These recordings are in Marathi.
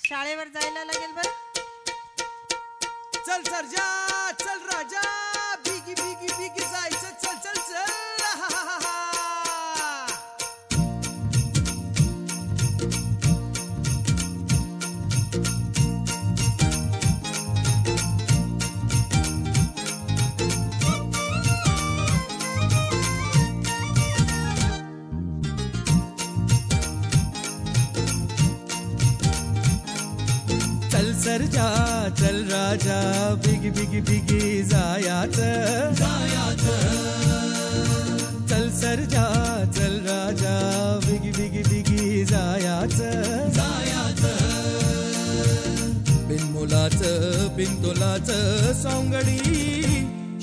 शाळेवर जायला लागेल बरं. चल सर्जा, चल राजा, बिगी बिगी बिगी जायचं. चल चल चल. हा, हा, हा, हा. चल सर्जा, चल राजा, बिगी बिगी बिगी जायाचं. चल सर्जा, चल राजा, बिगी बिगी बिगी जायाचं. बिनमुलाचं बिनतोलाचं सौंगडी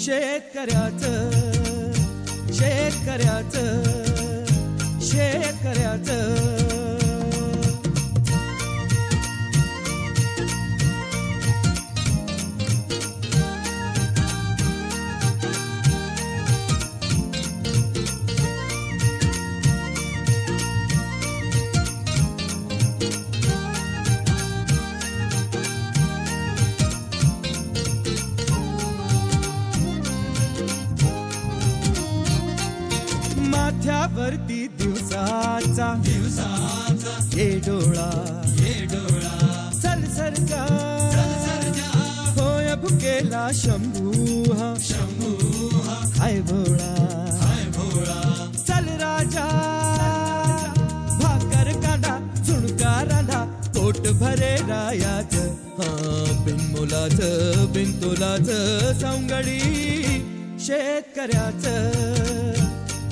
शेतकऱ्याचं, शेतकऱ्याचं, शेतकऱ्याचं. माथ्यावरती दिवसाचा ये डोळा सर सरजा होय भुकेला शंभू हाय भोळा. चल राजा, भाकर काढा, झुणका रांधा, पोट भरे रायाचं. बिनमुलाचं बिनतोलाचं सौंगडी शेतकऱ्याचं,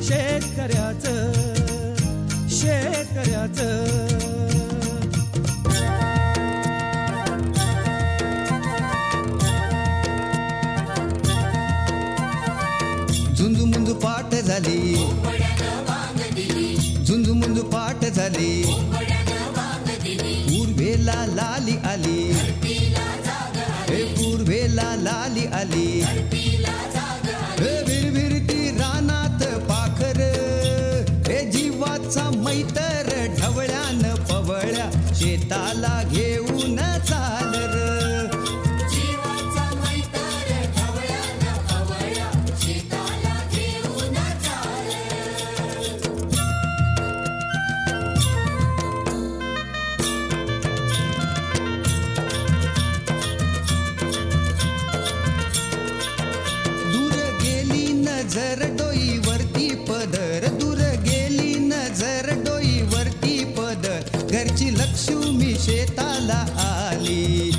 शेतकऱ्याचं, शेतकऱ्याचं. झुंजू मुंजू पाठ झाली, झुंजू मुंजू पाठ झाली, पूर्वेला लाली आली, हे पूर्वेला लाली आली. भिरभिरती रानात पाखर, हे जीवाचा मैतर, ढवळ्यान पवळ्या शेताला घेऊन चाल र. नजर डोईवरती पदर, दूर गेली नजर डोईवरती पदर, घरची लक्ष्मी शेताला आली.